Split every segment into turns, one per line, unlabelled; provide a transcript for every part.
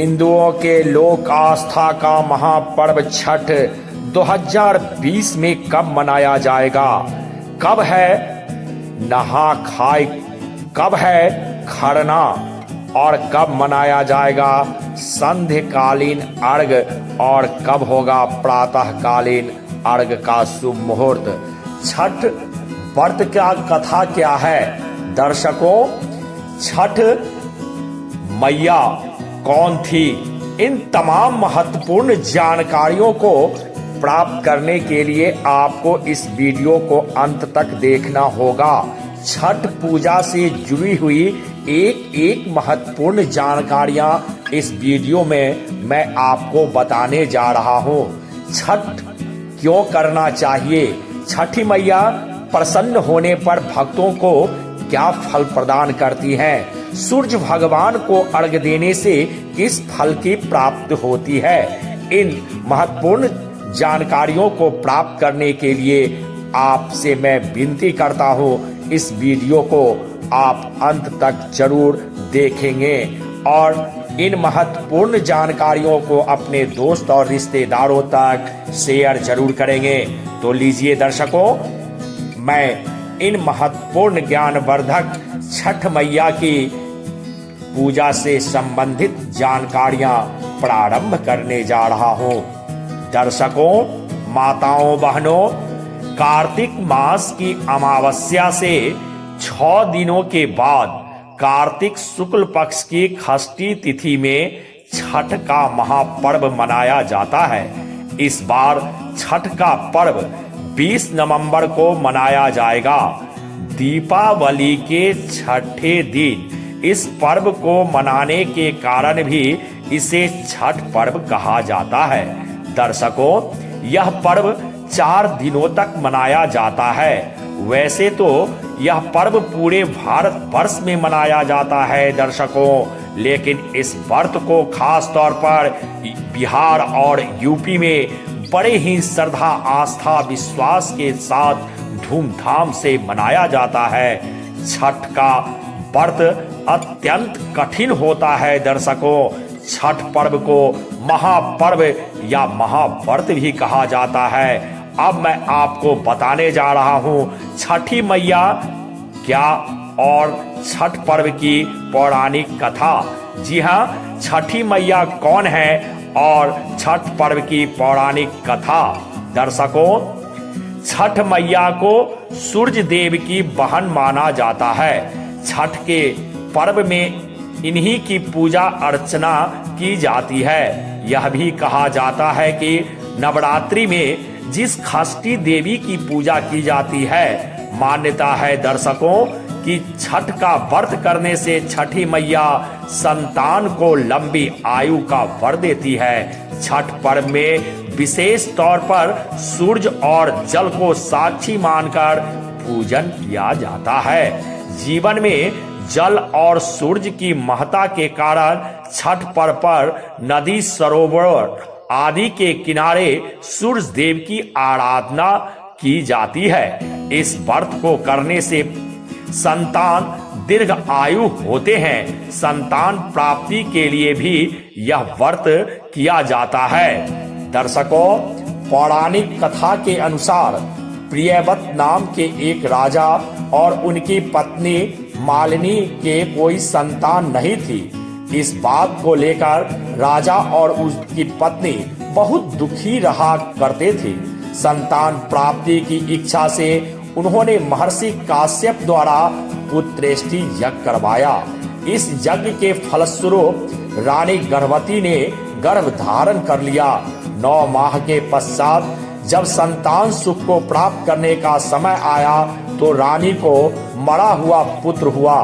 हिंदुओं के लोक आस्था का महापर्व छठ 2020 में कब मनाया जाएगा? कब है नहा खाए, कब है खरना और कब मनाया जाएगा संध्याकालीन अर्घ और कब होगा प्रातःकालीन अर्घ का शुभ मुहूर्त? छठ व्रत का कथा क्या है? दर्शकों, छठ मैया कौन थी? इन तमाम महत्वपूर्ण जानकारियों को प्राप्त करने के लिए आपको इस वीडियो को अंत तक देखना होगा। छठ पूजा से जुड़ी हुई एक एक महत्वपूर्ण जानकारियां इस वीडियो में मैं आपको बताने जा रहा हूं। छठ क्यों करना चाहिए? छठी मैया प्रसन्न होने पर भक्तों को क्या फल प्रदान करती हैं? सूर्य भगवान को अर्घ देने से किस फल की प्राप्ति होती है? इन महत्वपूर्ण जानकारियों को प्राप्त करने के लिए आपसे मैं विनती करता हूं, इस वीडियो को आप अंत तक जरूर देखेंगे और इन महत्वपूर्ण जानकारियों को अपने दोस्त और रिश्तेदारों तक शेयर जरूर करेंगे। तो लीजिए दर्शकों, मैं इन महत्वपूर्ण ज्ञानवर्धक छठ मैया की पूजा से संबंधित जानकारियां प्रारंभ करने जा रहा हूं। दर्शकों, माताओं, बहनों, कार्तिक मास की अमावस्या से 6 दिनों के बाद कार्तिक शुक्ल पक्ष की षष्ठी तिथि में छठ का महापर्व मनाया जाता है। इस बार छठ का पर्व 20 नवंबर को मनाया जाएगा। दीपावली के छठे दिन इस पर्व को मनाने के कारण भी इसे छठ पर्व कहा जाता है। दर्शकों, यह पर्व 4 दिनों तक मनाया जाता है। वैसे तो यह पर्व पूरे भारत वर्ष में मनाया जाता है दर्शकों, लेकिन इस व्रत को खास तौर पर बिहार और यूपी में बड़े ही श्रद्धा, आस्था, विश्वास के साथ धूमधाम से मनाया जाता है। छठ का व्रत अत्यंत कठिन होता है दर्शकों। छठ पर्व को महापर्व या महाव्रत भी कहा जाता है। अब मैं आपको बताने जा रहा हूं छठी मैया क्या और छठ पर्व की पौराणिक कथा। जी हां, छठी मैया कौन है और छठ पर्व की पौराणिक कथा। दर्शकों, छठ मैया को सूर्य देव की बहन माना जाता है। छठ के पर्व में इन्हीं की पूजा अर्चना की जाती है। यह भी कहा जाता है कि नवरात्रि में जिस षष्ठी देवी की पूजा की जाती है, मान्यता है दर्शकों कि छठ का व्रत करने से छठी मैया संतान को लंबी आयु का वर देती है। छठ पर्व में विशेष तौर पर सूर्य और जल को साक्षी मानकर पूजन किया जाता है। जीवन में जल और सूर्य की महत्ता के कारण छठ पर्व पर नदी, सरोवर आदि के किनारे सूर्य देव की आराधना की जाती है। इस व्रत को करने से संतान दीर्घ आयु होते हैं। संतान प्राप्ति के लिए भी यह व्रत किया जाता है। दर्शकों, पौराणिक कथा के अनुसार प्रियव्रत नाम के एक राजा और उनकी पत्नी मालिनी के कोई संतान नहीं थी। इस बात को लेकर राजा और उसकी पत्नी बहुत दुखी रहा करते थे। संतान प्राप्ति की इच्छा से उन्होंने महर्षि काश्यप द्वारा पुत्रेष्टि यज्ञ करवाया। इस यज्ञ के फलस्वरूप रानी गर्भवती ने गर्भ धारण कर लिया। 9 माह के पश्चात जब संतान सुख को प्राप्त करने का समय आया तो रानी को मरा हुआ पुत्र हुआ।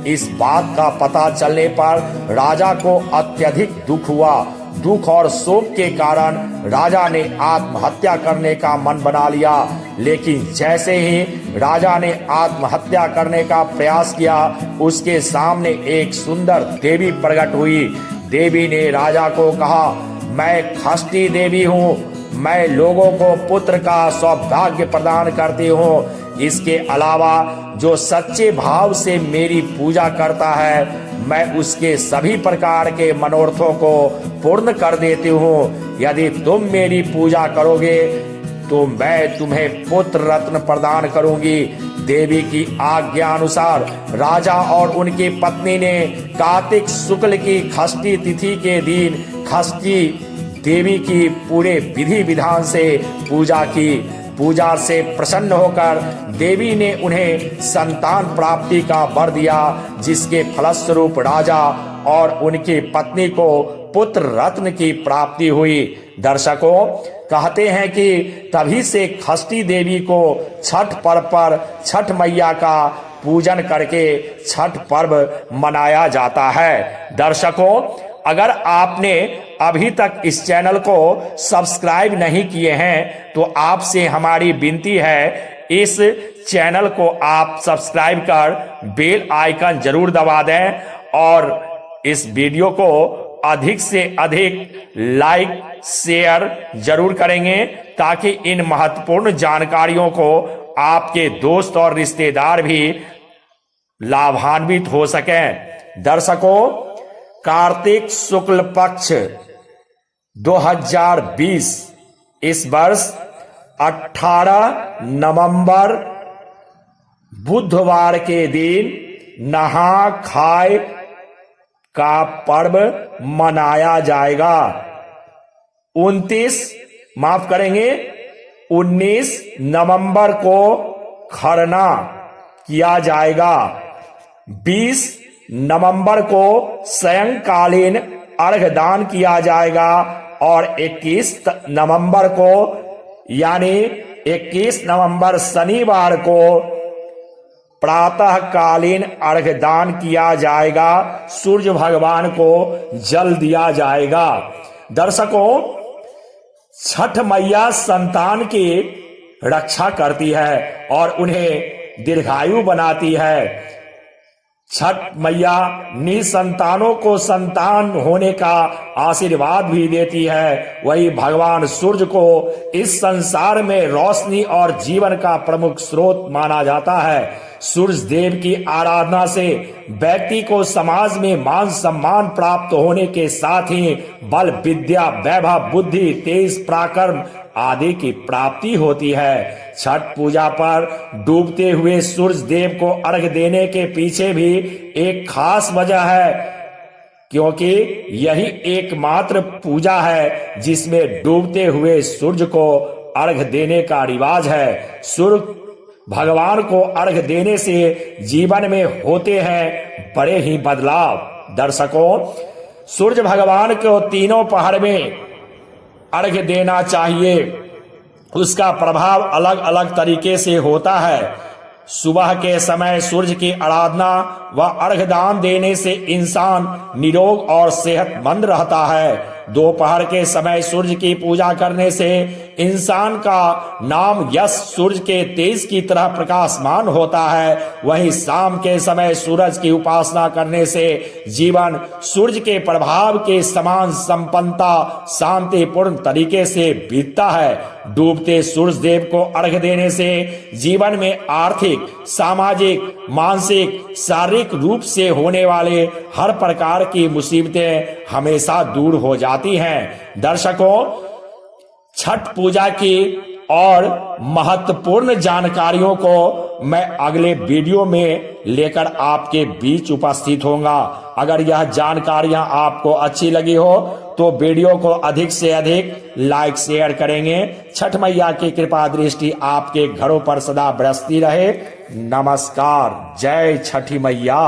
इस बात का पता चलने पर राजा को अत्यधिक दुख हुआ। दुख और शोक के कारण राजा ने आत्महत्या करने का मन बना लिया। लेकिन जैसे ही राजा ने आत्महत्या करने का प्रयास किया, उसके सामने एक सुंदर देवी प्रकट हुई। देवी ने राजा को कहा, मैं षष्ठी देवी हूँ, मैं लोगों को पुत्र का सौभाग्य प्रदान करती हूँ। इसके अलावा जो सच्चे भाव से मेरी पूजा करता है, मैं उसके सभी प्रकार के मनोरथों को पूर्ण कर देती हूँ। यदि तुम मेरी पूजा करोगे तो मैं तुम्हें पुत्र रत्न प्रदान करूंगी। देवी की आज्ञा अनुसार राजा और उनकी पत्नी ने कार्तिक शुक्ल की षष्ठी तिथि के दिन षष्ठी देवी की पूरे विधि विधान से पूजा की। पूजा से प्रसन्न होकर देवी ने उन्हें संतान प्राप्ति का वर दिया, जिसके फलस्वरूप राजा और उनकी पत्नी को पुत्र रत्न की प्राप्ति हुई। दर्शकों, कहते हैं कि तभी से षष्ठी देवी को छठ पर्व पर छठ मैया का पूजन करके छठ पर्व मनाया जाता है। दर्शकों, अगर आपने अभी तक इस चैनल को सब्सक्राइब नहीं किए हैं तो आपसे हमारी विनती है, इस चैनल को आप सब्सक्राइब कर बेल आइकन जरूर दबा दें और इस वीडियो को अधिक से अधिक लाइक शेयर जरूर करेंगे, ताकि इन महत्वपूर्ण जानकारियों को आपके दोस्त और रिश्तेदार भी लाभान्वित हो सकें। दर्शकों, कार्तिक शुक्ल पक्ष 2020 इस वर्ष 18 नवंबर बुधवार के दिन नहा खाए का पर्व मनाया जाएगा। 19 नवंबर को खरना किया जाएगा। 20 नवंबर को सायंकालीन अर्घदान किया जाएगा और 21 नवंबर को यानी 21 नवंबर शनिवार को प्रातःकालीन अर्घदान किया जाएगा। सूर्य भगवान को जल दिया जाएगा। दर्शकों, छठ मैया संतान की रक्षा करती है और उन्हें दीर्घायु बनाती है। छठ मैया निसंतानों को संतान होने का आशीर्वाद भी देती है। वही भगवान सूर्य को इस संसार में रोशनी और जीवन का प्रमुख स्रोत माना जाता है। सूर्य देव की आराधना से व्यक्ति को समाज में मान सम्मान प्राप्त होने के साथ ही बल, विद्या, वैभव, बुद्धि, तेज, पराक्रम आदि की प्राप्ति होती है। छठ पूजा पर डूबते हुए सूर्य देव को अर्घ देने के पीछे भी एक खास वजह है, क्योंकि यही एकमात्र पूजा है जिसमें डूबते हुए सूर्य को अर्घ देने का रिवाज है। सूर्य भगवान को अर्घ देने से जीवन में होते हैं बड़े ही बदलाव। दर्शकों, सूर्य भगवान को तीनों पहर में अर्घ देना चाहिए। उसका प्रभाव अलग अलग तरीके से होता है। सुबह के समय सूर्य की आराधना व अर्घदान देने से इंसान निरोग और सेहतमंद रहता है। दोपहर के समय सूर्य की पूजा करने से इंसान का नाम यश सूर्य के तेज की तरह प्रकाशमान होता है। वहीं शाम के समय सूरज की उपासना करने से जीवन सूर्य के प्रभाव के समान संपन्नता शांतिपूर्ण तरीके से बीतता है। डूबते सूर्य देव को अर्घ देने से जीवन में आर्थिक, सामाजिक, मानसिक, शारीरिक रूप से होने वाले हर प्रकार की मुसीबतें हमेशा दूर हो जाती हैं। दर्शकों, छठ पूजा की और महत्वपूर्ण जानकारियों को मैं अगले वीडियो में लेकर आपके बीच उपस्थित होऊंगा। अगर यह जानकारियां आपको अच्छी लगी हो तो वीडियो को अधिक से अधिक लाइक शेयर करेंगे। छठ मैया की कृपा दृष्टि आपके घरों पर सदा बरसती रहे। नमस्कार। जय छठी मैया।